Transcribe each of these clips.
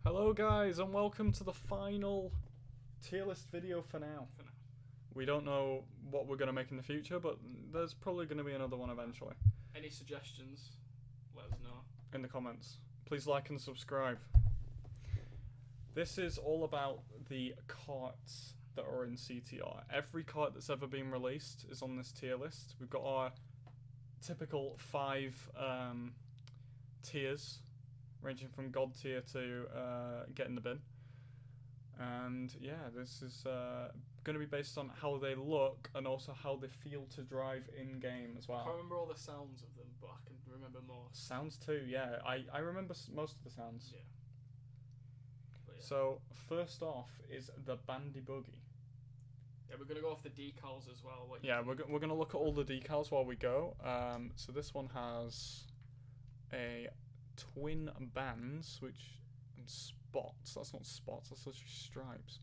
Hello guys and welcome to the final tier list video for now. We don't know what we're going to make in the future, but there's probably going to be another one eventually. Any suggestions, let us know. In the comments. Please like and subscribe. This is all about the karts that are in CTR. Every kart that's ever been released is on this tier list. We've got our typical 5 tiers, ranging from God tier to get in the bin. And yeah, this is going to be based on how they look and also how they feel to drive in game as I well. can't remember all the sounds of them, but I can remember more. Sounds too, yeah. I remember most of the sounds. Yeah. But yeah. So first off is the Bandicoot. Yeah, we're gonna go off the decals as well. Yeah, we're gonna look at all the decals while we go. So this one has a twin bands, and spots. That's not spots. That's literally stripes.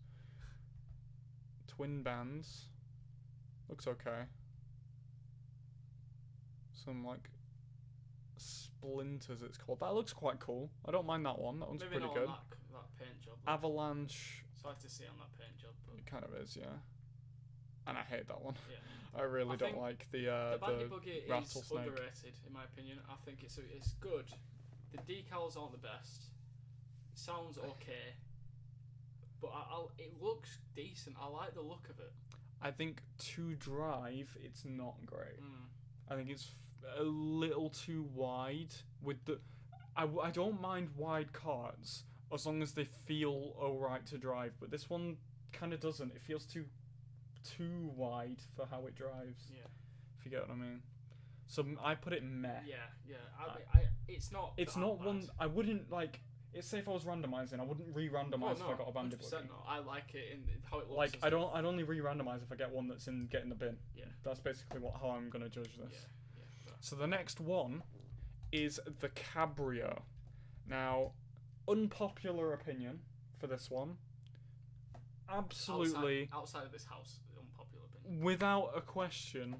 Twin bands. Looks okay. Some like splinters. It's called. That looks quite cool. I don't mind that one. That one's Maybe pretty not good. on that paint job. Avalanche. It's hard to see on that paint job, but It kind of is, yeah. And I hate that one. yeah. I really don't think like the Bandicoot is rattlesnake. underrated in my opinion. I think it's good. The decals aren't the best. It sounds okay, but it looks decent. I like the look of it. I think to drive, it's not great. Mm. I think it's a little too wide. With the, I don't mind wide karts as long as they feel alright to drive. But this one kind of doesn't. It feels too wide for how it drives. Yeah. If you get what I mean. So I put it meh. Yeah. It's not. It's that not bad. one. I wouldn't like. It's say if I was randomizing, I wouldn't re-randomize if I got a Bandicoot. 100% no. I like it in how it looks. Like I'd only re-randomize if I get one that's in get in the bin. Yeah. That's basically how I'm gonna judge this. Yeah. So the next one is the Cabrio. Now, unpopular opinion for this one. Absolutely, outside of this house, unpopular opinion. without a question,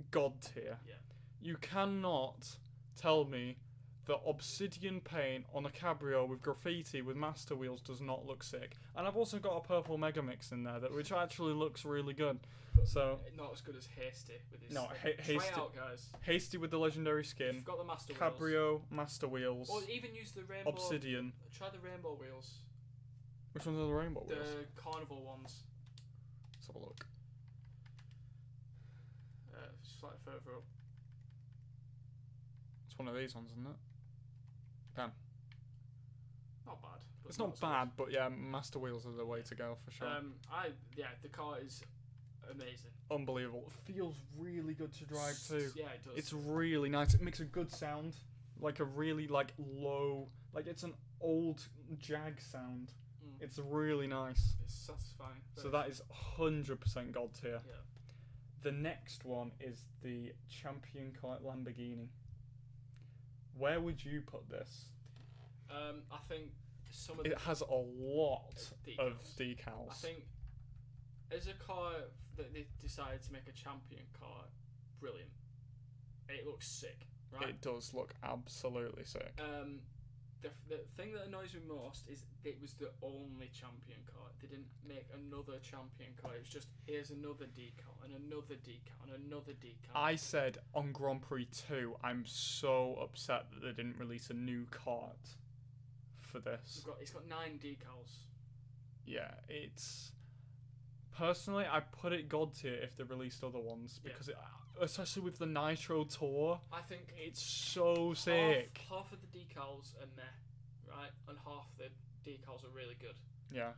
God tier. Yeah. You cannot tell me that obsidian paint on a Cabrio with graffiti with master wheels does not look sick. And I've also got a purple Mega Mix in there which actually looks really good. But so not as good as Hasty with his. No, Try Hasty. out, guys. Hasty with the legendary skin. You've got the master wheels. Cabrio, master wheels. Or even use the rainbow. Obsidian. Try the rainbow wheels. Which ones are the rainbow wheels? The carnival ones. Let's have a look. Slightly further up. It's one of these ones, isn't it? Damn. Not bad. But It's not as good. bad, but yeah, master wheels are the way to go for sure. The car is amazing. Unbelievable. It feels really good to drive too. Yeah, it does. It's really nice. It makes a good sound. Like a really low, like it's an old Jag sound. Mm. It's really nice. It's satisfying. So that is 100% God tier. Yeah. The next one is the Champion Kart Lamborghini. Where would you put this? I think some of It has a lot of decals. decals. I think as a car that they decided to make a champion car, brilliant. It looks sick, right? It does look absolutely sick. The thing that annoys me most is it was the only champion car. They didn't make another champion car. It was just here's another decal and another decal and another decal. I said on Grand Prix 2, I'm so upset that they didn't release a new kart for this. It's got 9 decals. Yeah, it's... Personally, I put it God tier if they released other ones, because especially with the Nitro Tour, I think it's so sick. Half of the decals are meh, right? And half the decals are really good. Yeah.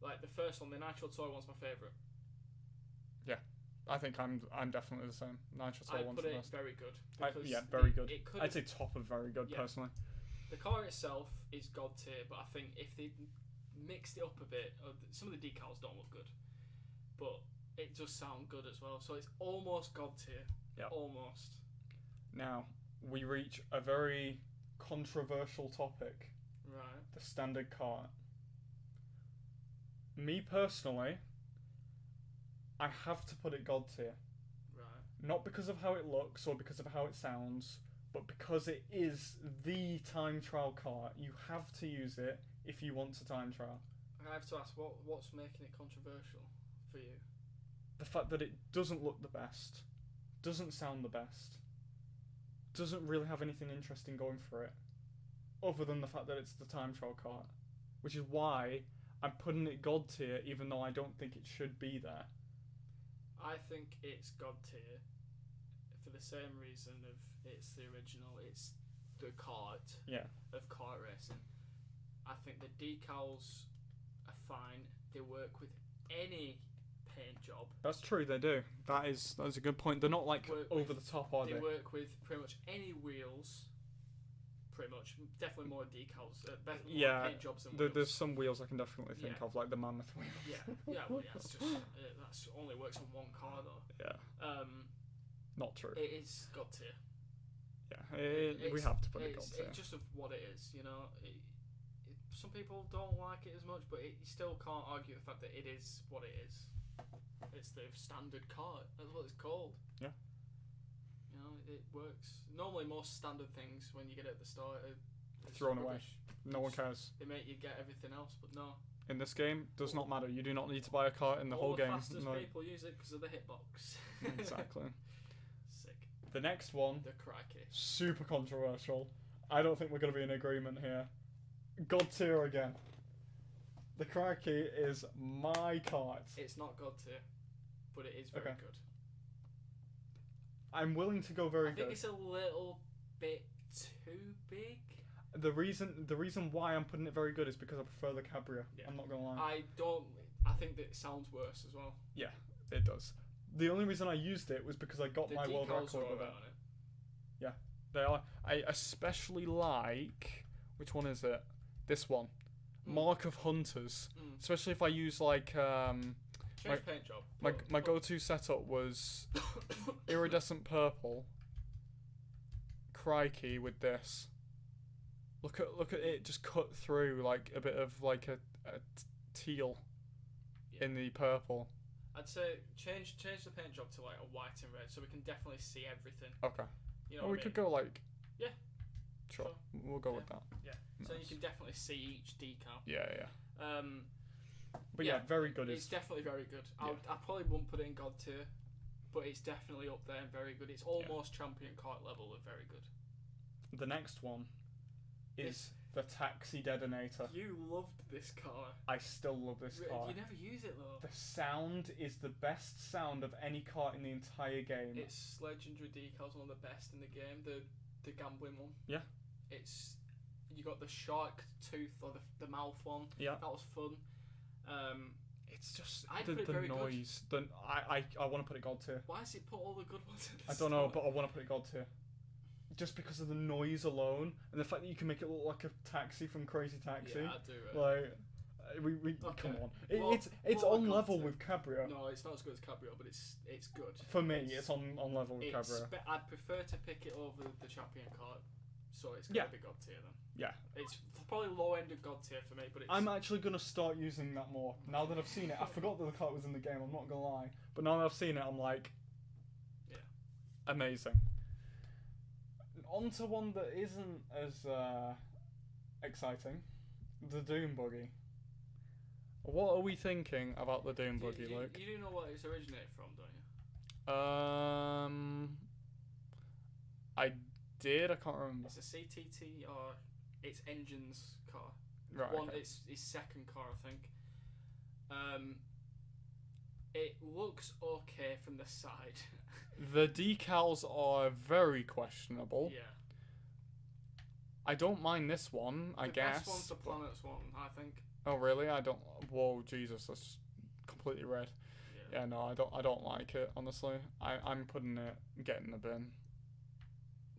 Like the first one, the Nitro Tour one's my favourite. I think I'm definitely the same. Nitro Tour I one's put the it best. very good. Very good. It could I'd say top of very good, Yeah. personally. The car itself is God tier, but I think if they mixed it up a bit, some of the decals don't look good, but it does sound good as well. So it's almost God tier. Yep. Almost. Now, we reach a very controversial topic. Right. The standard kart. Me personally, I have to put it God tier. Right. Not because of how it looks or because of how it sounds, but because it is the time trial car, you have to use it if you want to time trial. I have to ask, what's making it controversial for you? The fact that it doesn't look the best, doesn't sound the best, doesn't really have anything interesting going for it, other than the fact that it's the time trial car, which is why I'm putting it God tier, even though I don't think it should be there. I think it's God tier for the same reason of it's the original, it's the Kart of kart racing. I think the decals are fine. They work with any paint job. That's true, they do. That's a good point. They're not like over the top, are they? They work with pretty much any wheels. Pretty much, definitely more decals. More paint jobs than wheels. There's some wheels I can definitely think of, like the Mammoth wheel. Well, it's just that's only works on one car though. Yeah. Not true. It is God tier. Yeah, we have to put it God tier. It's just of what it is, you know. Some people don't like it as much, but you still can't argue the fact that it is what it is. It's the standard car. That's what it's called. Yeah. You know, it works. Normally, most standard things when you get it at the start are thrown away. rubbish. No one cares. They make you get everything else, but no. In this game, does not matter. You do not need to buy a car in the whole game. All the fastest people use it because of the hitbox. Exactly. Sick. The next one, The crikey. super controversial. I don't think we're going to be in agreement here. God tier again. The crikey is my Kart. It's not God tier, but it is very good. I'm willing to go very good. I think it's a little bit too big. The reason why I'm putting it very good is because I prefer the Cabrio. Yeah. I'm not gonna lie. I think that it sounds worse as well. Yeah, it does. The only reason I used it was because I got my world record with it. Yeah, they are. I especially like, which one is it? This one, Mark of Hunters. Especially if I use like Change paint job. My go-to setup was iridescent purple. Crikey with this. Look at it just cut through like a bit of like a teal in the purple. I'd say change the paint job to like a white and red so we can definitely see everything. Okay. You know we could go like. Yeah. Sure. We'll go with that. Yeah. Nice. So you can definitely see each decal. Yeah. But very good. It's definitely very good. I probably wouldn't put it in God tier, but it's definitely up there and very good. It's almost champion kart level of very good. The next one is the Taxi Detonator. You loved this car. I still love this car. You never use it though. The sound is the best sound of any car in the entire game. It's legendary decals, one of the best in the game. The gambling one. Yeah. You got the shark tooth or the mouth one. Yeah. That was fun. It's just the noise. I want to put it God tier. Why has it put all the good ones in I don't know, but I want to put it God tier. Just because of the noise alone and the fact that you can make it look like a taxi from Crazy Taxi. Yeah, I do. Like, okay. Come on. It's on level with Cabrio. No, it's not as good as Cabrio, but it's good. For me, it's on level with Cabrio. I'd prefer to pick it over the champion kart, so it's gonna be God tier then. Yeah. It's probably low end of God tier for me, but I'm actually gonna start using that more now that I've seen it. I forgot that the kart was in the game. I'm not gonna lie, but now that I've seen it, I'm like, amazing. On to one that isn't as exciting, the Doom Buggy. What are we thinking about the Doom Buggy, Luke? You do know what it's originated from, don't you? I did. I can't remember. It's a CTR. It's Engine's car. Right. It's his second car, I think. It looks okay from the side. The decals are very questionable. Yeah. I don't mind this one, I guess. The best one's the Planets one, I think. Oh really? I don't. Whoa, Jesus, that's completely red. Yeah, no, I don't like it. Honestly, I'm putting it, getting the bin.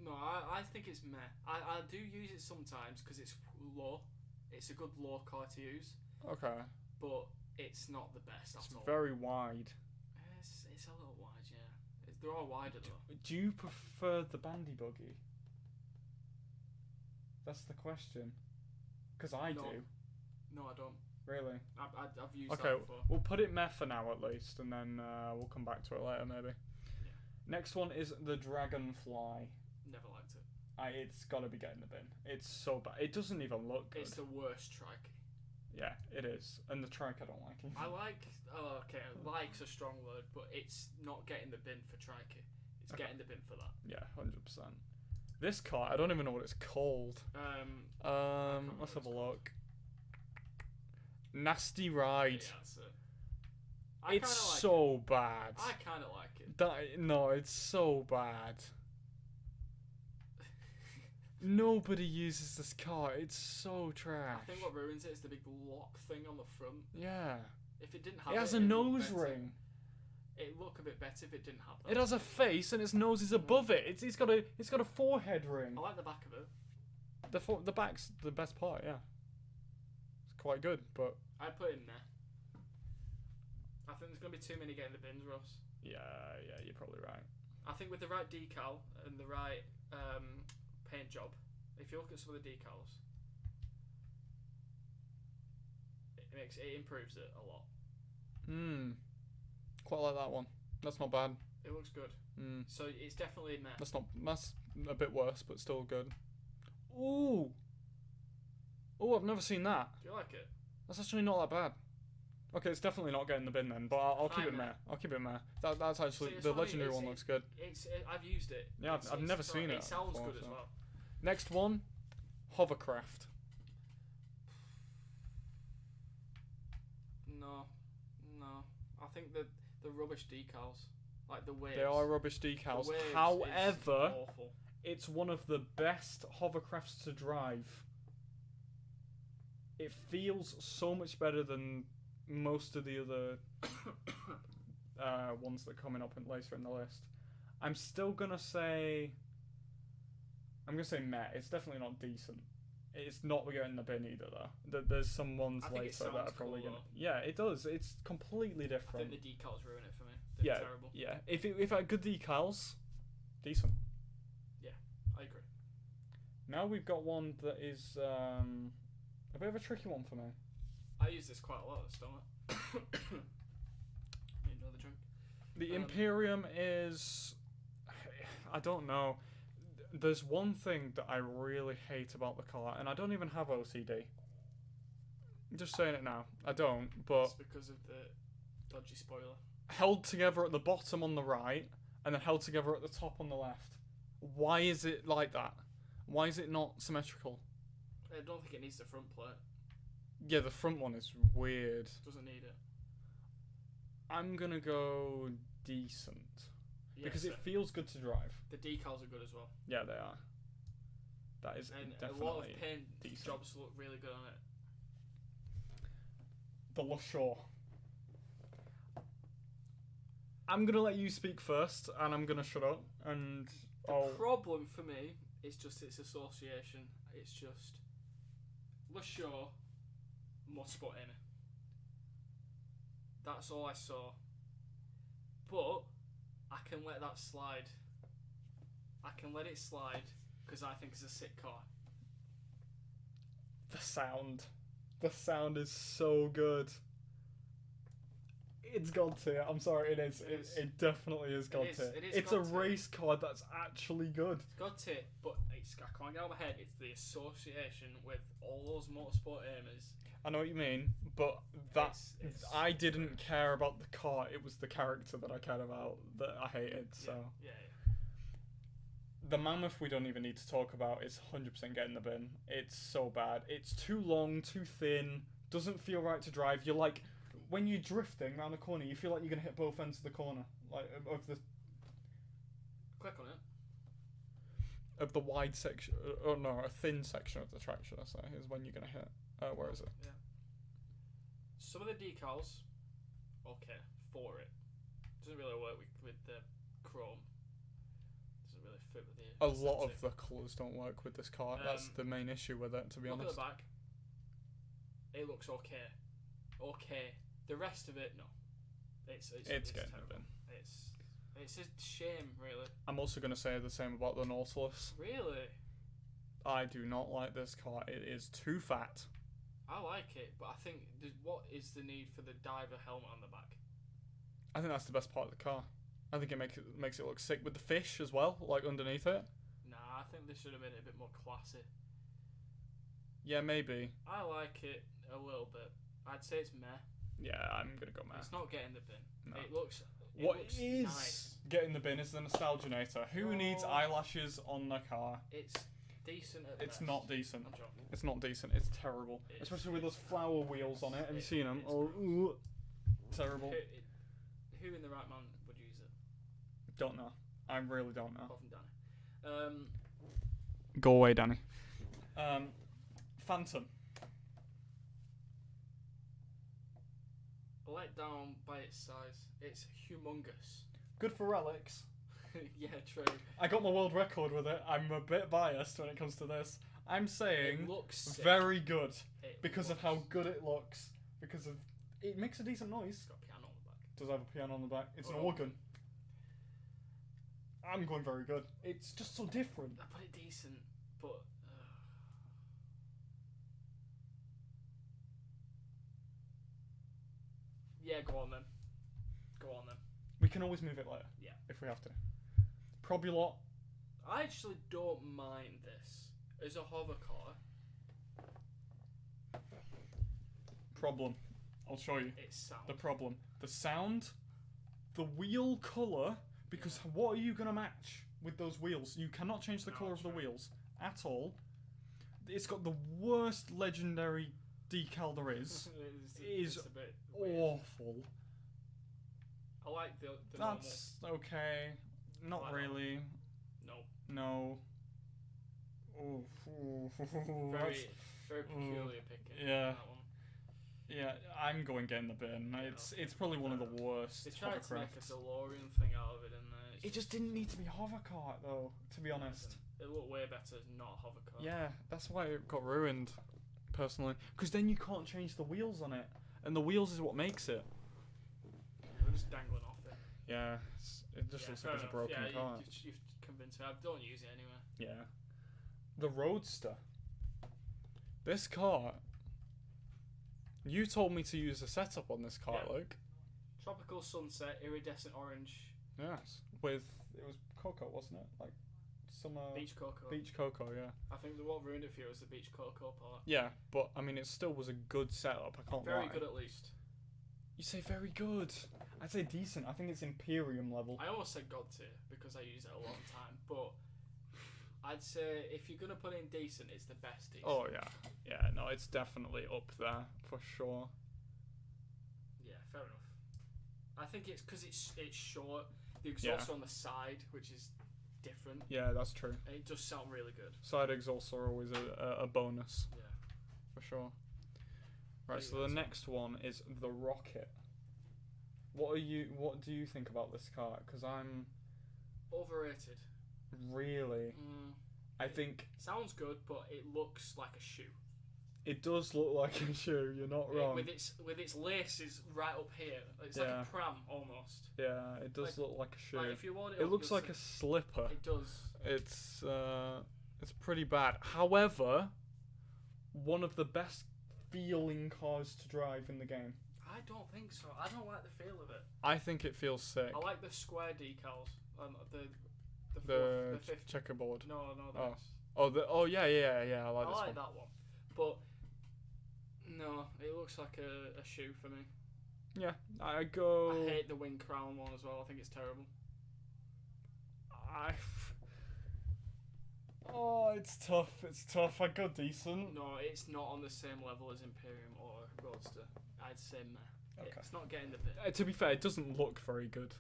No, I think it's meh. I do use it sometimes because it's low. It's a good low car to use. Okay. But it's not the best at all. It's very wide. It's a little wide, yeah. They're all wider though. Do you prefer the Bandy Buggy? That's the question. Because I do. No, I don't. Really? I've used that before. We'll put it meh for now at least, and then we'll come back to it later maybe. Yeah. Next one is the Dragonfly. Never liked it. It's gotta be getting the bin. It's so bad. It doesn't even look good. It's the worst trike. Yeah, it is. And the trike I don't like either. I like. Oh, okay. Like's a strong word, but it's not getting the bin for trike. It's getting the bin for that. Yeah, 100%. This car, I don't even know what it's called. Let's have a look. Nasty Ride. Yeah, that's it. It's so bad. I kind of like it. No, it's so bad. Nobody uses this car. It's so trash. I think what ruins it is the big lock thing on the front. Yeah. If it didn't have it has a nose ring. It'd look a bit better if it didn't have that. It has a face and its nose is above it. It's got a forehead ring. I like the back of it. The back's the best part. Yeah. It's quite good, but I'd put it in there. I think there's gonna be too many getting the bins, Ross. Yeah, you're probably right. I think with the right decal and the right paint job, if you look at some of the decals, it improves it a lot. Quite like that one. That's not bad. It looks good. So it's definitely in there. That's a bit worse, but still good. Ooh, I've never seen that. Do you like it? That's actually not that bad. Okay, it's definitely not getting the bin then, but I'll keep it in there. I'll keep it in there. That's actually the legendary one looks good. I've used it. Yeah, I've never seen it. It sounds before, good as well. Next one, hovercraft. No. I think the rubbish decals, like the waves. They are rubbish decals. However, it's one of the best hovercrafts to drive. It feels so much better than most of the other ones that are coming up later in the list. I'm still gonna say meh. It's definitely not decent. It's not getting the bin either though. There's some ones later that are probably gonna. Yeah, it does. It's completely different. I think the decals ruin it for me. They're terrible. Yeah. If it had good decals, decent. Yeah, I agree. Now we've got one that is a bit of a tricky one for me. I use this quite a lot at the stomach. Need another drink. The Imperium is... I don't know. There's one thing that I really hate about the car, and I don't even have OCD. I'm just saying it now. I don't, but... It's because of the dodgy spoiler. Held together at the bottom on the right, and then held together at the top on the left. Why is it like that? Why is it not symmetrical? I don't think it needs the front plate. Yeah, the front one is weird. Doesn't need it. I'm gonna go decent. Because it feels good to drive. The decals are good as well. Yeah, they are. That is definitely a lot of paint decent. jobs look really good on it. The Lashore. I'm gonna let you speak first, and I'm gonna shut up. And the problem for me is just its association. It's just Lashore, Motorsport in it. That's all I saw. But I can let that slide. I can let it slide because I think it's a sick car. The sound is so good. It's God tier. I'm sorry, it is. It definitely is God tier. It's a race car that's actually good. It's God tier, but I can't get out of my head. It's the association with all those motorsport aimers. I know what you mean, but I didn't care about the car. It was the character that I cared about that I hated. So yeah. The Mammoth we don't even need to talk about. It's 100% getting the bin. It's so bad. It's too long, too thin. Doesn't feel right to drive. You're like, when you're drifting around the corner, you feel like you're gonna hit both ends of the corner, like of the. Click on it. Of the wide section, a thin section of the track, should I say, is when you're gonna hit. Where is it? Yeah. Some of the decals, okay, for it. Doesn't really work with the chrome. Doesn't really fit with the. A lot of the colours don't work with this car. That's the main issue with it, to be honest. Look at the back. It looks okay. Okay. The rest of it, no. It's getting terrible. the bin. It's a shame, really. I'm also going to say the same about the Nautilus. Really? I do not like this car. It is too fat. I like it, but I think what is the need for the diver helmet on the back? I think that's the best part of the car. I think it makes it look sick with the fish as well, like underneath it. Nah, I think they should have made it a bit more classy. Yeah, maybe. I like it a little bit. I'd say it's meh. Yeah, I'm gonna go meh. It's not getting the bin. No. It looks. What looks is nice. getting the bin is the Nostalginator. Who needs eyelashes on the car? It's decent at It's best. not decent. I'm joking. It's not decent. It's terrible. Especially with those flower wheels on it. Have you seen them? Oh, terrible. Who in the right mind would use it? Don't know. I really don't know. Apart from Danny. Go away, Danny. Phantom. Let down by its size. It's humongous. Good for relics. Yeah, true. I got my world record with it. I'm a bit biased when it comes to this. I'm saying It looks sick. very good It because looks. of how good it looks. Because of it makes a decent noise. It's got a piano on the back. Does have a piano on the back. It's an Oh. organ. I'm going very good. It's just so different. I put it decent, but yeah, go on then. Go on then. We can always move it later. Yeah. If we have to. Probulot. I actually don't mind this as a hover car. Problem. I'll show you. It's sound. The problem. The sound, the wheel colour, because what are you going to match with those wheels? You cannot change the colour of the wheels at all. It's got the worst legendary decal there is. It is it's a bit weird. awful. I like the That's okay. Not I really. normal. No. Ooh. Very, very peculiar picking. yeah. That one. Yeah, I'm going getting the bin. It's probably one of the worst. They tried to make a hovercrafts. DeLorean thing out of it, didn't they? It just didn't need to be a hovercart though, to be honest. It looked way better as not a hover car. Yeah, that's why it got ruined, personally. Because then you can't change the wheels on it, and the wheels is what makes it. They're just dangling off it. Yeah, it just looks like it's a broken car. You've convinced me. I don't use it anyway. Yeah. The Roadster. This car. You told me to use a setup on this car, Yeah. Luke. Tropical sunset, iridescent orange, Yes. It was cocoa, wasn't it? Like summer. beach cocoa. Beach cocoa, yeah. I think what ruined it for you was the beach cocoa part. Yeah, but I mean, it still was a good setup. I can't lie. Very good at least. You say very good. I'd say decent. I think it's Imperium level. I almost said god tier because I use it a lot of time, but I'd say if you're gonna put in decent, it's the best decent. Oh yeah, yeah. No, it's definitely up there for sure. Yeah, fair enough. I think it's because it's short. The exhaust on the side, which is different. Yeah, that's true. And it does sound really good. Side exhausts are always a bonus. Yeah. For sure. Right, so the next one is the Rocket. What do you think about this car? Because I'm Overrated. really. I think Sounds good, but it looks like a shoe. it does look like a shoe. You're not wrong. With its laces right up here. It's like a pram almost. Yeah, it does look like a shoe. Like if you want it looks like a slipper. It does. It's pretty bad. However, one of the best feeling cars to drive in the game. I don't think so. I don't like the feel of it. I think it feels sick. I like the square decals. The fifth checkerboard. No, Yeah. I like this one. that one, but no, it looks like a shoe for me. Yeah, I go. I hate the wing crown one as well. I think it's terrible. It's tough. It's tough. I go decent. No, it's not on the same level as Imperium or Roadster. I'd say meh. Okay. It's not getting the bit. To be fair, it doesn't look very good.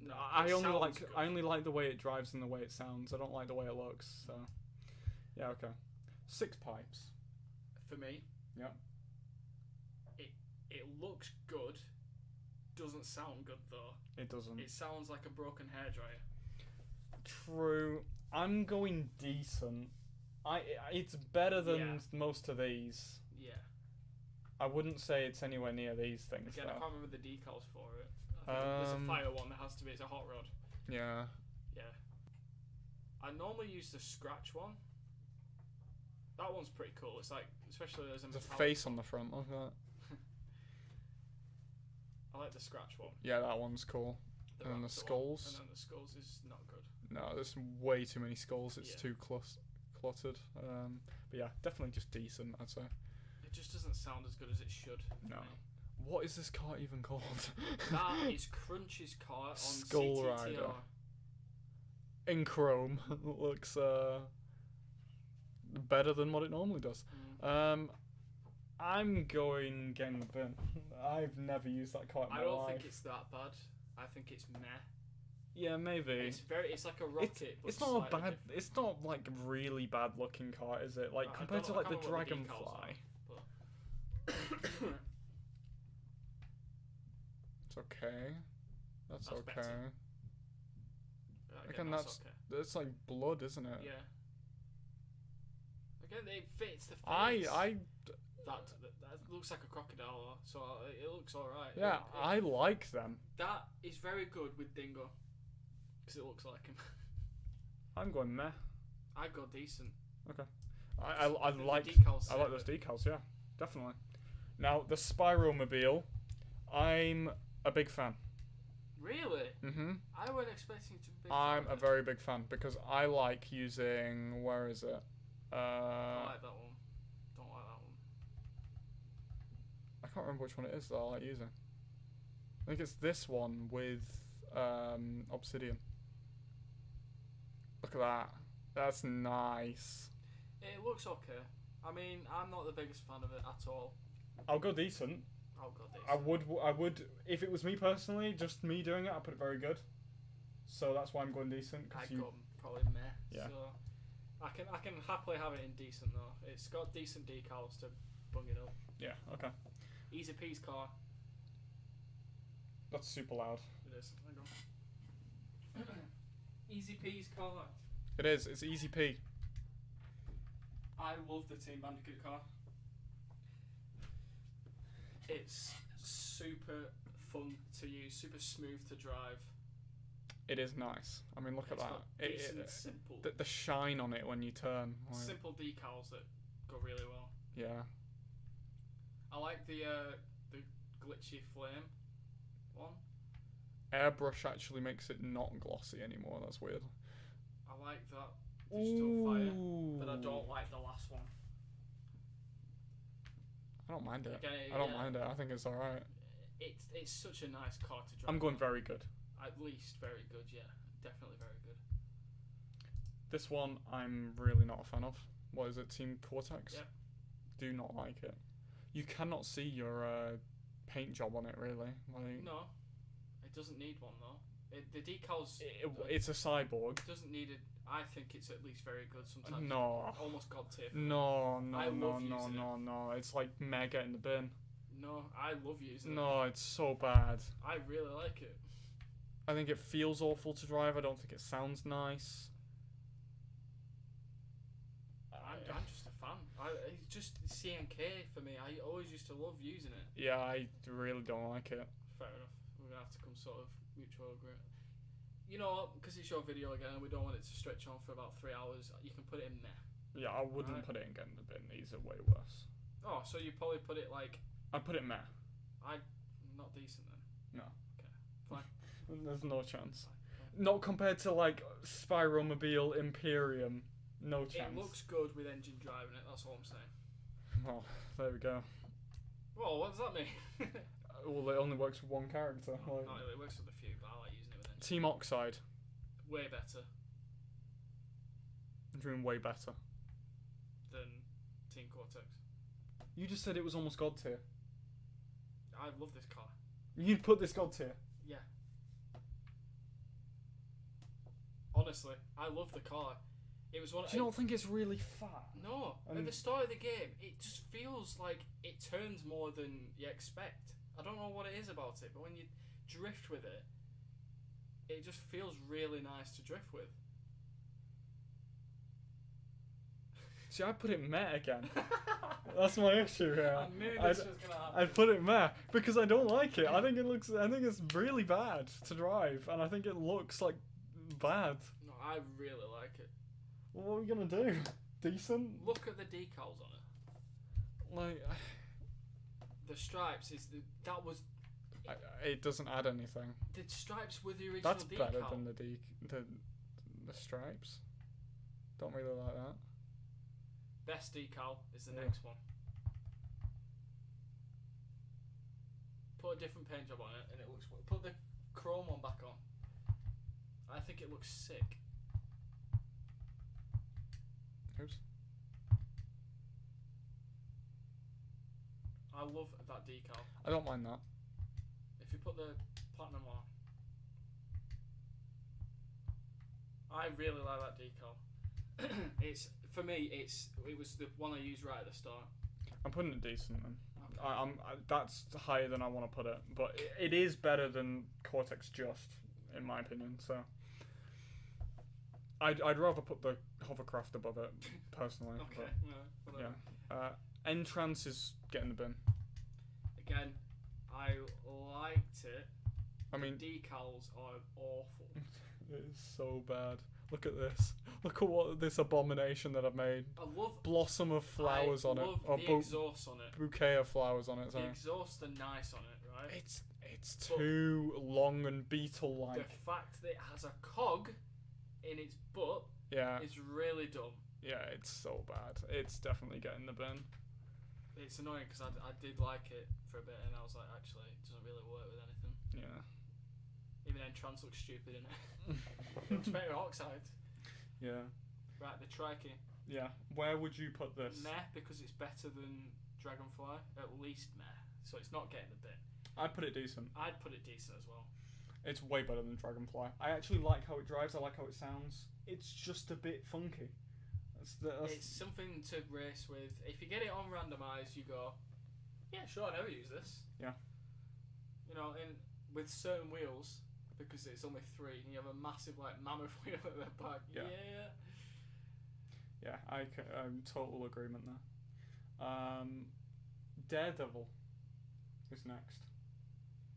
No, I only like the way it drives and the way it sounds. I don't like the way it looks. So, yeah, okay. 6 pipes. For me. Yeah. It looks good. Doesn't sound good though. It doesn't. It sounds like a broken hairdryer. True. I'm going decent. It's better than most of these. Yeah. I wouldn't say it's anywhere near these things. Again, though. I can't remember the decals for it. I think there's a fire one that has to be. It's a hot rod. Yeah. Yeah. I normally use the scratch one. That one's pretty cool. It's like, especially there's a face on the front. Look at that. I like the scratch one. Yeah, that one's cool. And then the skulls. And then the skulls is not good. No, there's way too many skulls. It's Yeah. too cluttered. But yeah, definitely just decent, I'd say. It just doesn't sound as good as it should. No. Me. What is this car even called? That is Crunch's car on Skull CTR. Rider. In chrome. Looks better than what it normally does. I'm going get in the bin. I've never used that car in my life. I don't think it's that bad. I think it's meh. Yeah, maybe. It's like a rocket. It's but not a bad. different. It's not like really bad looking car, is it? Like I compared to don't- like I the can't remember what the Dragonfly. decals are, It's okay. That's That's okay. better. but Again, that's okay. that's like blood, isn't it? Yeah. Again, it fits the face. That looks like a crocodile, so it looks alright. Yeah, I like them. That is very good with Dingo, because it looks like him. I'm going meh. I go decent. Okay. I like decals. I like those decals. Yeah, definitely. Now the Spiromobile, I'm a big fan. Really? Mhm. I wasn't expecting to be. I'm a very big fan because I like using. Where is it? I like that one. Don't like that one. I can't remember which one it is that I like using. I think it's this one with obsidian. Look at that. That's nice. It looks okay. I mean, I'm not the biggest fan of it at all. I'll go decent. I'll go decent. I would, if it was me personally, just me doing it, I'd put it very good. So that's why I'm going decent. I'd go probably meh. Yeah. So I can happily have it in decent though. It's got decent decals to bung it up. Yeah. Okay. Easy P's car. That's super loud. It is. Hang on. Easy P's car. It is. It's easy P. I love the Team Bandicoot car. It's super fun to use, super smooth to drive. It is nice. I mean, look at It's that. got decent, simple, The shine on it when you turn. Like, simple decals that go really well. yeah. I like the glitchy flame one. Airbrush actually makes it not glossy anymore. That's weird. I like that digital fire, but I Ooh. don't like the last one. I don't mind it. Again, I don't mind it. I think it's alright. It's such a nice car to drive. I'm going very good. At least very good, yeah. Definitely very good. This one I'm really not a fan of. What is it? Team Cortex? Yep. Do not like it. You cannot see your paint job on it really. Like, No, it doesn't need one though. The decals. it's a cyborg. It doesn't need it. I think it's at least very good sometimes. No. Almost god tier. No. I love using it. It's like mega in the bin. No, I love using it. No, it's so bad. I really like it. I think it feels awful to drive. I don't think it sounds nice. I'm just a fan. It's just CNK for me. I always used to love using it. Yeah, I really don't like it. Fair enough. We're gonna have to come sort of mutual agreement. You know what? Because it's your video again, and we don't want it to stretch on for about 3 hours. You can put it in meh. Yeah, I wouldn't Right. put it in getting the bin. These are way worse. Oh, so you probably put it like I'd put it meh. not decent then. No. Okay. Fine. There's no chance. Fine. Not compared to like Spiromobile Imperium. No chance. It looks good with engine driving it. That's all I'm saying. Oh, there we go. Well, what does that mean? Well, it only works with one character. Like, No, it works with a few, but I like using it with engine. Team Oxide. Way better Doing way better. than Team Cortex. You just said it was almost god tier. I love this car. You'd put this god tier. Yeah. Honestly, I love the car. It was one. Do you not think it's really fat? No, at the start of the game, it just feels like it turns more than you expect. I don't know what it is about it, but when you drift with it, it just feels really nice to drift with. See, I put it meh again. That's my issue here. I knew this was gonna happen. I'd put it meh because I don't like it. I think it's really bad to drive, and I think it looks like bad. No, I really like it. Well, what are we gonna do? Decent? Look at the decals on it. Like, The stripes it doesn't add anything. the stripes with the original That's decal. better than the The stripes. Don't really like that. Best decal is the next one. Put a different paint job on it, and it looks. Put the chrome one back on. I think it looks sick. Oops. I love that decal. I don't mind that. If you put the platinum one on, I really like that decal. It's for me. It was the one I used right at the start. I'm putting it decent then. Okay. That's higher than I want to put it, but it is better than Cortex Just, in my opinion. So I'd rather put the hovercraft above it personally. Okay. But, yeah. Entrance is getting the bin. Again, I liked it. I mean, the decals are awful. It's so bad. Look at this. Look at this abomination that I've made. I love blossom of flowers on it, or the exhaust on it. Bouquet of flowers on it. Sorry. The exhausts are nice on it, right? It's too long and beetle-like. The fact that it has a cog in its butt, is really dumb. Yeah, it's so bad. It's definitely getting the bin. It's annoying because I did like it for a bit, and I was like, actually, it doesn't really work with anything. Yeah. Even Entrance looks stupid in it. It looks better oxide. Yeah. Right, the Trike. Yeah. Where would you put this? Meh, because it's better than Dragonfly. At least meh. So it's not getting the bit. I'd put it decent. I'd put it decent as well. It's way better than Dragonfly. I actually like how it drives. I like how it sounds. It's just a bit funky. It's something to race with. If you get it on randomised, you go, yeah, sure, I never use this. Yeah. You know, with certain wheels, because it's only 3, and you have a massive, mammoth wheel at the back. Yeah. Yeah, I'm total agreement there. Daredevil is next.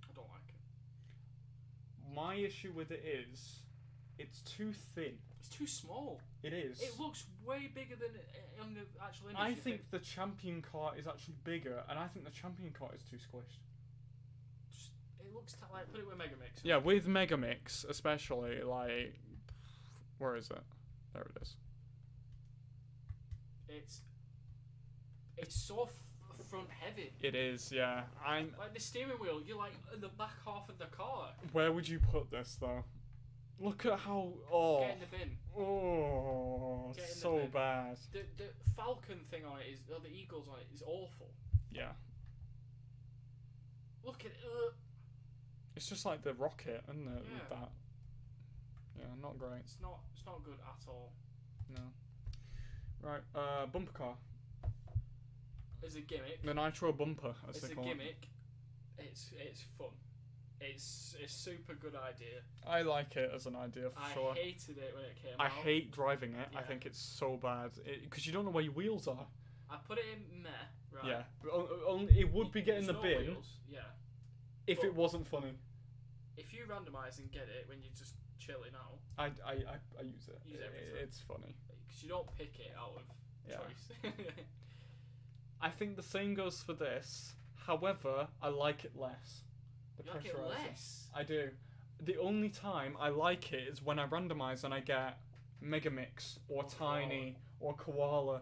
I don't like it. My issue with it is, it's too thin. It's too small. It is. It looks way bigger than on the actual image. I think the Champion Kart is actually bigger, and I think the Champion Kart is too squished. It looks like, put it with Megamix. Yeah, with Megamix, especially, where is it? There it is. It's so front heavy. It is, yeah. Like the steering wheel, you're like in the back half of the car. Where would you put this though? Look at how Get in the bin. Oh, so bad. The Falcon thing on it or the Eagles on it is awful. Yeah. Look at it. It's just like the rocket, isn't it? Yeah. With that. Yeah, not great. It's not good at all. No. Right, bumper car. As a gimmick. The Nitro bumper, as a gimmick. It's fun. It's a super good idea. I like it as an idea for sure. I hated it when it came out. I hate driving it. Yeah. I think it's so bad because you don't know where your wheels are. I put it in meh, right? Yeah, it would be getting the bin. Wheels, yeah. If it wasn't funny. If you randomise and get it when you're just chilling out. I use it. Use everything. It's funny. Because you don't pick it out of choice. I think the same goes for this. However, I like it less. You like it less? I do. The only time I like it is when I randomise and I get Megamix or Tiny or Koala.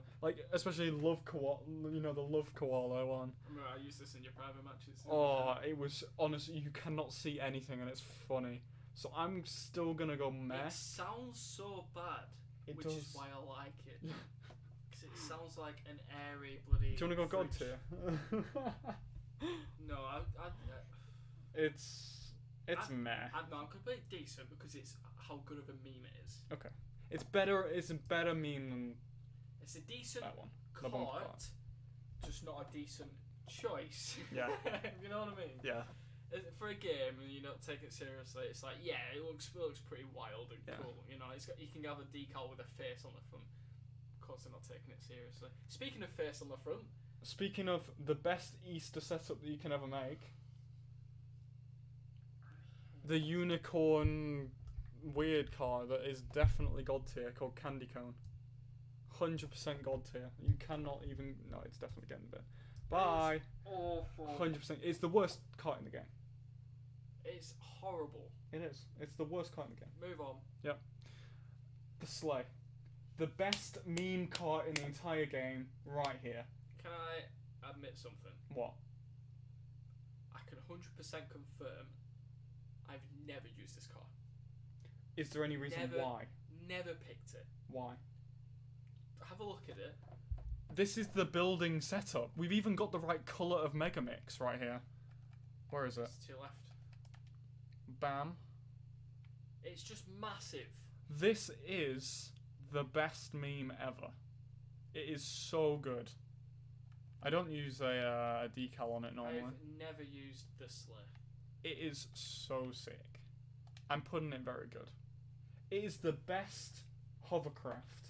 Especially Love Koala, the Love Koala one. Remember, I used this in your private matches. Oh, it was, honestly, you cannot see anything and it's funny. So I'm still gonna go meh. It sounds so bad, which is why I like it. Because it sounds like an airy bloody... Do you want to go God tier? No, It's meh. No, I'm completely decent because it's how good of a meme it is. Okay. It's better. It's a better meme than. It's a decent that one. Kart, just not a decent choice. Yeah. You know what I mean? Yeah. For a game, and you don't take it seriously. It's like, yeah, it looks pretty wild and cool. You know, you can have a decal with a face on the front. Of course, they're not taking it seriously. Speaking of face on the front. Speaking of the best Easter setup that you can ever make. The unicorn weird car that is definitely God tier called Candy Cone. 100% God tier. You cannot even... No, it's definitely getting a bit. Bye. Awful. 100%. It's the worst car in the game. It's horrible. It is. It's the worst car in the game. Move on. Yep. The sleigh. The best meme car in the entire game, right here. Can I admit something? What? I can 100% confirm I've never used this car. Is there any reason why? Never picked it. Why? Have a look at it. This is the building setup. We've even got the right colour of Megamix right here. Where is it? It's to your left. Bam. It's just massive. This is the best meme ever. It is so good. I don't use a decal on it normally. I've never used the sleigh. It is so sick. I'm putting it very good. It is the best hovercraft.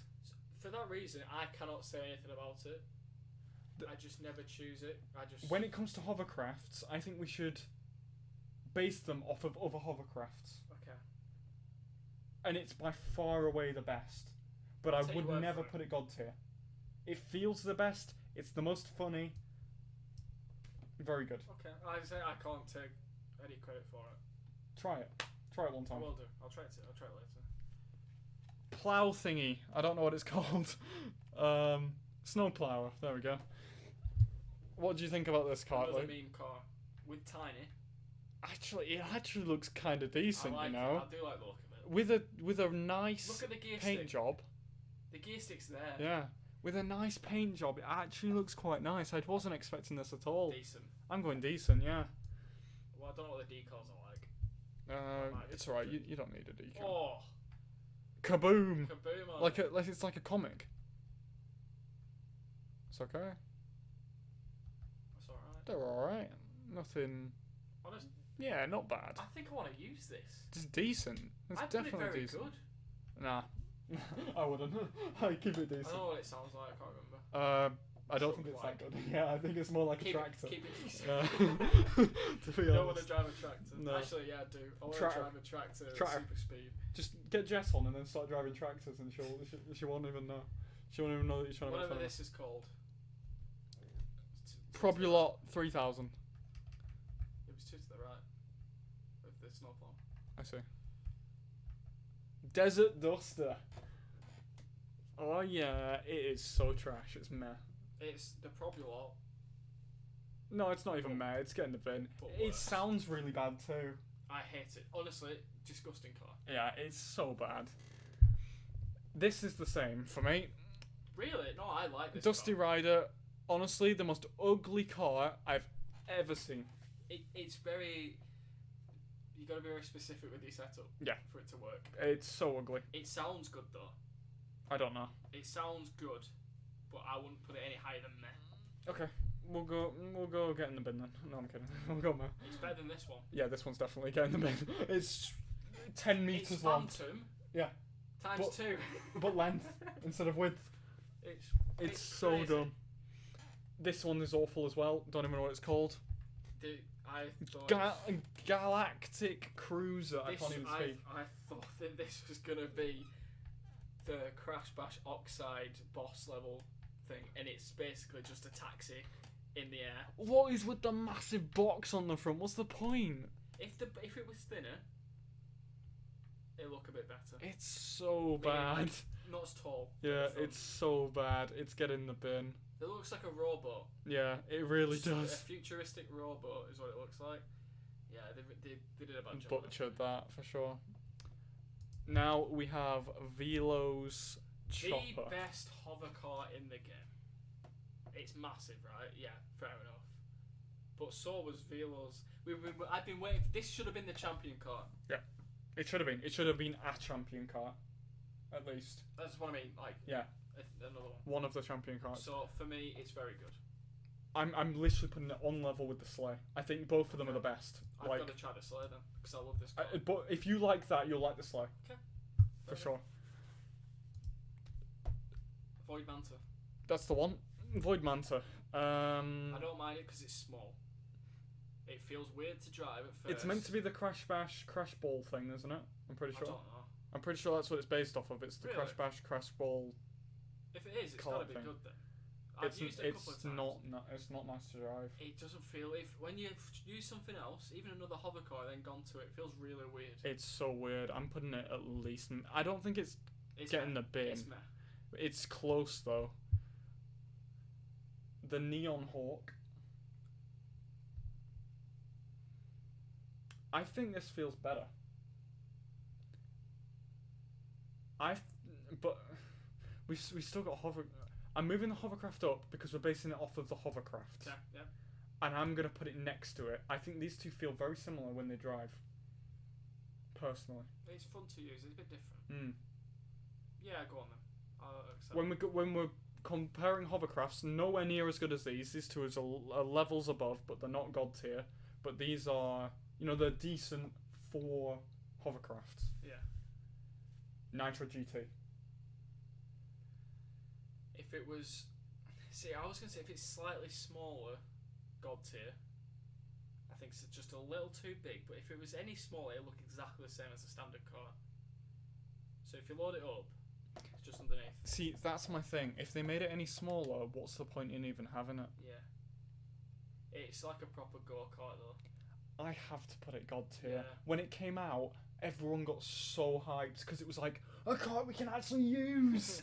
For that reason, I cannot say anything about it. I just never choose it. When it comes to hovercrafts, I think we should base them off of other hovercrafts. Okay. And it's by far away the best. But I would never put it God tier. It feels the best. It's the most funny. Very good. Okay. I say I can't take any credit for it. Try it. Try it one time. I will do. I'll try it later. Plow thingy. I don't know what it's called. Snow plower. There we go. What do you think about this car? Another meme car with tiny. Actually, it actually looks kind of decent, I you know. I do like the look of With it. a nice look at the gear paint stick. job. The gear stick's there. Yeah. With a nice paint job, it actually looks quite nice. I wasn't expecting this at all. Decent. I'm going decent, yeah. Well, I don't know what the decals are like. It's alright. You don't need a decal. Oh. Kaboom! Kaboom! Like it's like a comic. It's okay. That's alright. They're alright. Nothing. Honest. Yeah, not bad. I think I want to use this. It's decent. It's I'd definitely put it very decent. good. Nah. I wouldn't. I keep it decent. I don't know what it sounds like. I can't remember. I don't think it's that good. Yeah, I think it's more like a tractor. Keep it decent. To be You don't want honest. to drive a tractor. No. Actually, yeah, I do. I want to drive a tractor at super speed. Just get Jess on and then start driving tractors, and she won't even know. She won't even know that you're trying to make fun Whatever of this is called. Probulot 3000. It was two to the right. With the snowplow. I see. Desert Duster. Oh yeah, it is so trash. It's meh. It's the Probulot. No, it's not even meh. It's getting the bin. It worse. sounds really bad too. I hate it. Honestly, disgusting car. Yeah, it's so bad. This is the same for me. Really? No, I like this Dusty car. Rider, honestly, the most ugly car I've ever seen. It's very... You got to be very specific with your setup. Yeah. For it to work. It's so ugly. It sounds good though. I don't know. It sounds good, but I wouldn't put it any higher than meh. Okay, we'll go get in the bin then. No, I'm kidding. We'll go meh. It's better than this one. Yeah, this one's definitely getting in the bin. It's 10 meters It's long. Phantom. Yeah. Times But- 2. But length instead of width. It's so crazy. dumb. This one is awful as well. Don't even know what it's called. I thought Galactic Cruiser. I this, can't even speak. I thought that this was gonna be the Crash Bash Oxide boss level thing, and it's basically just a taxi in the air. What is with the massive box on the front? What's the point? If it was thinner, it'd look a bit better. It's so bad. Like, not as tall. Yeah, at the front. it's so bad. It's getting the bin. It looks like a rowboat. Yeah, it really Just does. A futuristic rowboat is what it looks like. Yeah, they did a bad job. Butchered that for sure. Now we have Velo's Chopper. The best hover car in the game. It's massive, right? Yeah, fair enough. But so was Velo's. I've been waiting. This should have been the champion car. Yeah, it should have been. It should have been a champion car, at least. That's what I mean. Like, yeah, another one. One of the champion cars. So for me, it's very good. I'm literally putting it on level with the Sleigh. I think both of them are the best. I've got to try the Sleigh then, because I love this car. But if you like that, you'll like the Sleigh. Okay. For sure. Void Manta. That's the one. Void Manta. I don't mind it because it's small. It feels weird to drive at first. It's meant to be the Crash Bash Crash Ball thing, isn't it? I'm pretty sure. I don't know. I'm pretty sure that's what it's based off of. It's the Really? Crash Bash Crash Ball. If it is, it's got to be thing. good then. I've used it a couple of times. It's not nice to drive. It doesn't feel when you use something else, even another hover car, then gone to it, it feels really weird. It's so weird. I'm putting it at least. I don't think it's get in the bin. It's close though. The Neon Hawk. I think this feels better. But we still got hover. I'm moving the hovercraft up because we're basing it off of the hovercraft. Yeah, yeah. And I'm gonna put it next to it. I think these two feel very similar when they drive. Personally. It's fun to use. It's a bit different. Yeah, go on then. I'll accept. When we're comparing hovercrafts, nowhere near as good as these. These two are levels above, but they're not god tier. But these are, they're decent for hovercrafts. Yeah. Nitro GT. If it was, I was gonna say if it's slightly smaller, god tier. I think it's just a little too big. But if it was any smaller, it'd look exactly the same as a standard car. So if you load it up, it's just underneath. See, that's my thing. If they made it any smaller, what's the point in even having it? Yeah. It's like a proper go-kart though. I have to put it god tier. Yeah. When it came out, everyone got so hyped because it was like a car we can actually use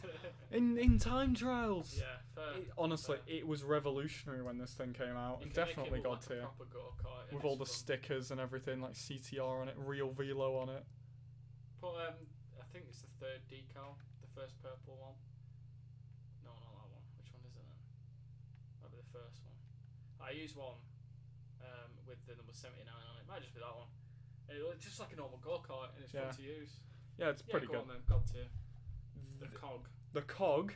in time trials. Yeah, fair. Honestly, it was revolutionary when this thing came out. Definitely god tier. Like a proper go-kart, with all the stickers and everything, like CTR on it, real velo on it. But I think it's the third decal, the first purple one. No, not that one. Which one is it then? Might be the first one. I use one with the number 79 on it. Might just be that one. It looks just like a normal go-kart and it's fun to use. Yeah, it's pretty good. On then, god tier. The cog. The cog.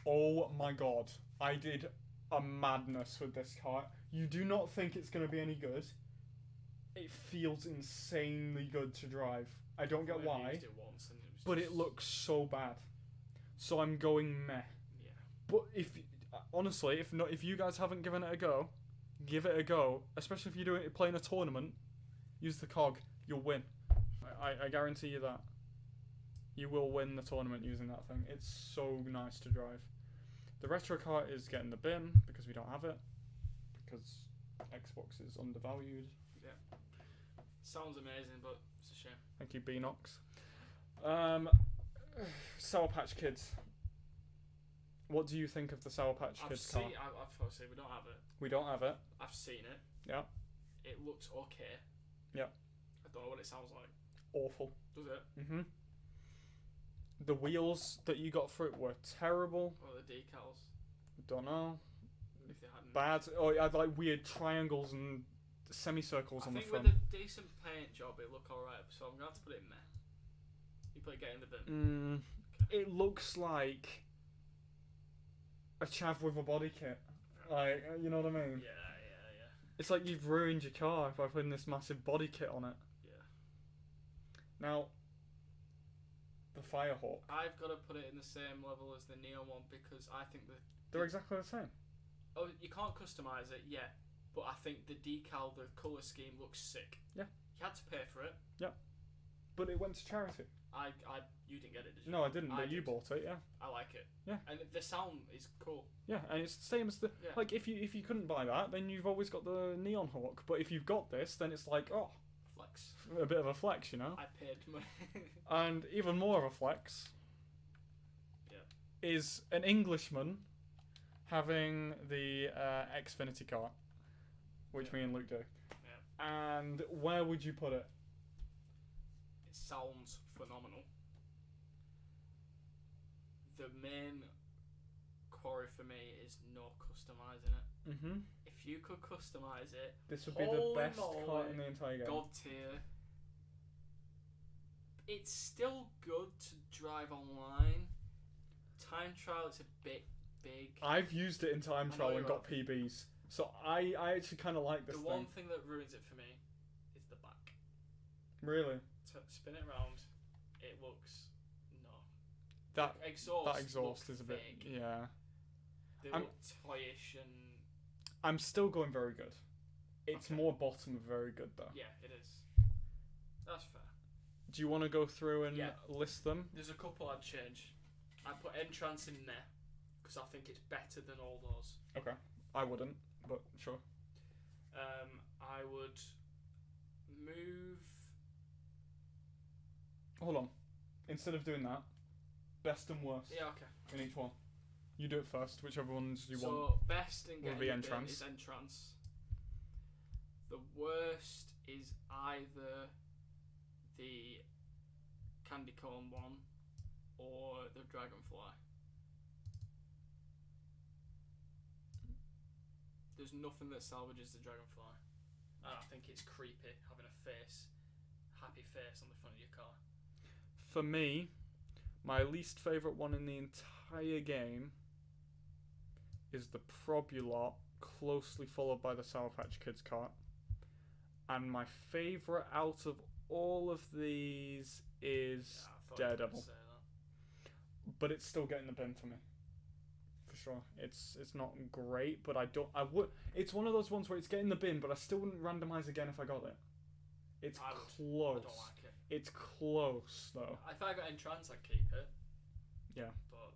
Oh my god. I did a madness with this car. You do not think it's going to be any good. It feels insanely good to drive. I don't get why. Used it once and but it looks so bad. So I'm going meh. Yeah. But honestly, if you guys haven't given it a go, give it a go. Especially if you're playing a tournament, use the cog. You'll win. I guarantee you that. You will win the tournament using that thing. It's so nice to drive. The retro kart is getting the bin because we don't have it. Because Xbox is undervalued. Yeah. Sounds amazing, but it's a shame. Thank you, Beanox. Sour Patch Kids. What do you think of the Sour Patch Kids car? I've got to say, we don't have it. We don't have it. I've seen it. Yeah. It looks okay. Yeah. I don't know what it sounds like. Awful. Does it? Mm-hmm. The wheels that you got for it were terrible. Or the decals. Don't know. If they hadn't. Bad. Oh, it had like weird triangles and semicircles on the front. I think with a decent paint job, it look alright. So I'm going to have to put it in meh. You put it in the bin. Okay. It looks like a chav with a body kit. Like, you know what I mean? Yeah. It's like you've ruined your car by putting this massive body kit on it. Yeah. Now, the Firehawk. I've got to put it in the same level as the Neon one because I think they're exactly the same. Oh, you can't customise it yet, but I think the decal, the colour scheme looks sick. Yeah. You had to pay for it. Yeah. But it went to charity. You didn't get it, did you? No, I didn't, but you bought it, yeah. I like it. Yeah. And the sound is cool. Yeah, and it's the same as the... Yeah. Like, if you couldn't buy that, then you've always got the Neon Hawk. But if you've got this, then it's like, oh... Flex. A bit of a flex, you know? I paid money. And even more of a flex... Yeah. Is an Englishman having the Xfinity car. Which me and Luke do. Yeah. And where would you put it? It sounds phenomenal. The main quarry for me is not customising it. Mm-hmm. If you could customise it, this would be the best car in the entire game. God tier. It's still good to drive online. Time trial, it's a bit big. I've used it in time trial and got PBs. So I actually kind of like this thing. The one thing that ruins it for me is the back. Really? To spin it around, it looks... That exhaust is a bit... fake. Yeah. They look toyish and... I'm still going very good. It's more bottom of very good, though. Yeah, it is. That's fair. Do you want to go through and list them? There's a couple I'd change. I'd put Entrance in there, because I think it's better than all those. Okay. I wouldn't, but sure. I would move... Hold on. instead of doing that, best and worst. Yeah, okay. In each one. You do it first, whichever ones you want. So, best in getting be in the bin Entrance. is Entrance. The worst is either the candy corn one or the dragonfly. There's nothing that salvages the dragonfly. And I think it's creepy having a happy face on the front of your car. For me, my least favourite one in the entire game is the Probulot, closely followed by the Sour Patch Kids cart. And my favourite out of all of these is Daredevil. But it's still getting the bin for me. For sure. It's not great, but I would. It's one of those ones where it's getting the bin, but I still wouldn't randomise again if I got it. It's close. I don't like it. It's close though. If I got Entrance, I'd keep it. Yeah. But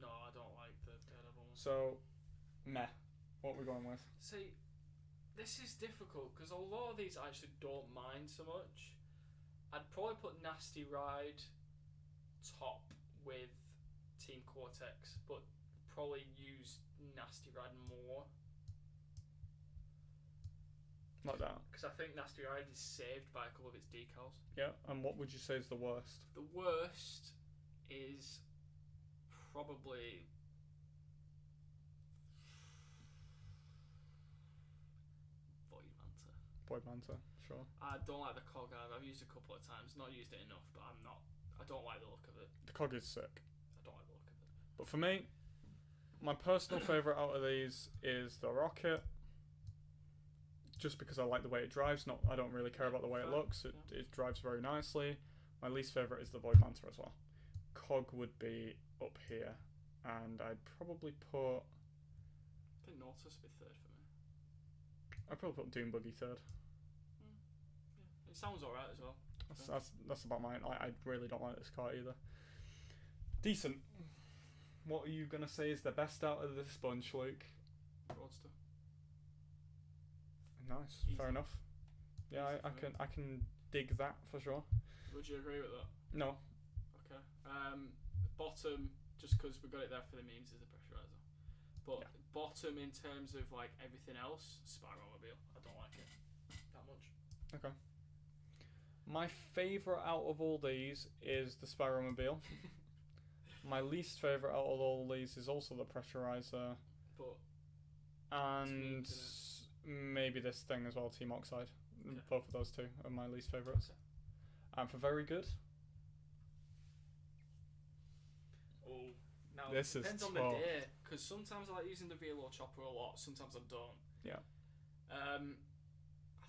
no, I don't like the Daredevil one. So, meh. What we're going with? See, this is difficult because a lot of these I actually don't mind so much. I'd probably put Nasty Ride top with Team Cortex, but probably use Nasty Ride more. Like that? Because I think Nasty Ride is saved by a couple of its decals. Yeah, and what would you say is the worst? The worst is probably... Void Manta, sure. I don't like the cog either. I've used it a couple of times. Not used it enough, but I don't like the look of it. The cog is sick. I don't like the look of it. But for me, my personal favourite out of these is the Rocket. Just because I like the way it drives. I don't really care about the way it looks. It drives very nicely. My least favourite is the Void Manta as well. Cog would be up here. And I'd probably put... I think Nautilus would be third for me. I'd probably put Doom Buggy third. It sounds alright as well. That's about mine. I really don't like this car either. Decent. What are you going to say is the best out of this bunch, Luke? Roadster. Nice. Easy. Fair enough. Yeah, I can dig that for sure. Would you agree with that? No. Okay. Bottom, just because we got it there for the memes, is the pressurizer. But bottom in terms of like everything else, Spiromobile. I don't like it that much. Okay. My favourite out of all these is the Spiromobile. My least favourite out of all these is also the pressurizer. But and maybe this thing as well, Team Oxide. Okay. Both of those two are my least favourites. Okay. And for very good. Oh, now this it depends on the day, because sometimes I like using the VLO chopper a lot, sometimes I don't. Yeah. I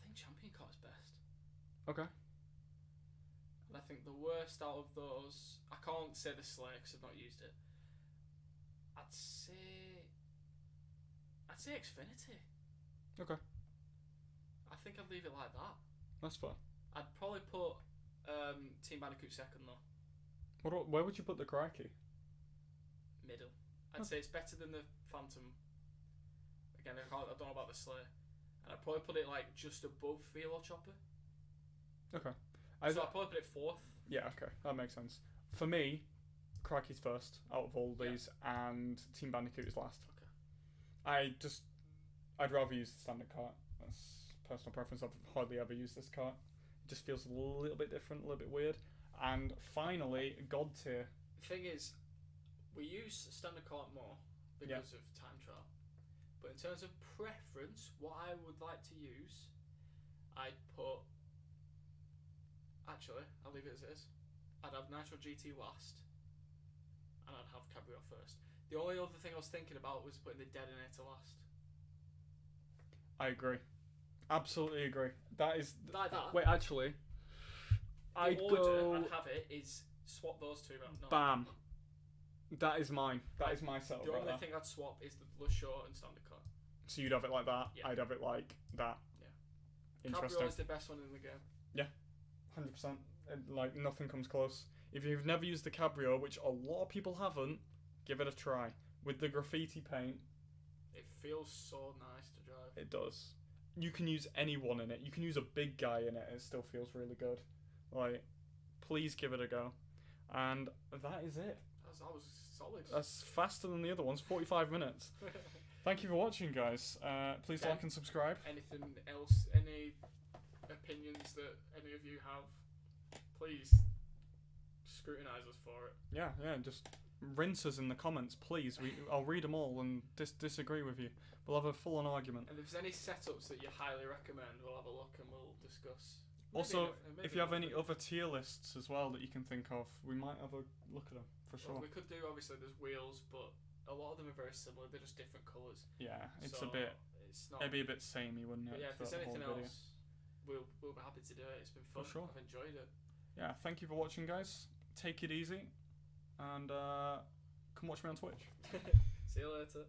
think Champion Car is best. Okay. And I think the worst out of those, I can't say the Slayer because I've not used it. I'd say Xfinity. Okay. I think I'd leave it like that. That's fair. I'd probably put Team Bandicoot second though. Where would you put the Crikey? Middle. I'd say it's better than the Phantom. Again, I don't know about the Slayer. And I'd probably put it like just above Velo Chopper. Okay. So I'd probably put it fourth. Yeah, okay. That makes sense. For me, Crikey's first out of all these, and Team Bandicoot is last. Okay. I'd rather use the standard cart. That's personal preference. I've hardly ever used this cart. It just feels a little bit different, a little bit weird. And finally, God tier. The thing is, we use standard cart more because of time trial. But in terms of preference, what I would like to use, I'd put... Actually, I'll leave it as is. I'd have Nitro GT last, and I'd have Cabrio first. The only other thing I was thinking about was putting the Detonator last. I agree. Absolutely agree. That is... Like that. Wait, actually... I'd have it is swap those two around. No. Bam. That is mine. That is my setup. The only thing I'd swap is the Lusho and standard car. So you'd have it like that. Yeah. I'd have it like that. Yeah. Interesting. Cabrio is the best one in the game. Yeah, 100%. Like nothing comes close. If you've never used the Cabrio, which a lot of people haven't, give it a try. With the graffiti paint, it feels so nice to drive. It does. You can use anyone in it. You can use a big guy in it. And it still feels really good. Like, please give it a go. And that is it. That was solid. That's faster than the other ones, 45 minutes. Thank you for watching, guys. Please like and subscribe. Anything else, any opinions that any of you have, please scrutinise us for it. Yeah, just rinse us in the comments, please. I'll read them all and disagree with you. We'll have a full-on argument. And if there's any setups that you highly recommend, we'll have a look and we'll discuss. Also, if you have any other tier lists as well that you can think of, we might have a look at them, for sure. Well, we could do, obviously, there's wheels, but a lot of them are very similar. They're just different colours. Yeah, it's so a bit... It's not, it'd be a bit samey, wouldn't it? Yeah, if there's anything else, we'll be happy to do it. It's been fun. For sure. I've enjoyed it. Yeah, thank you for watching, guys. Take it easy, and come watch me on Twitch. See you later.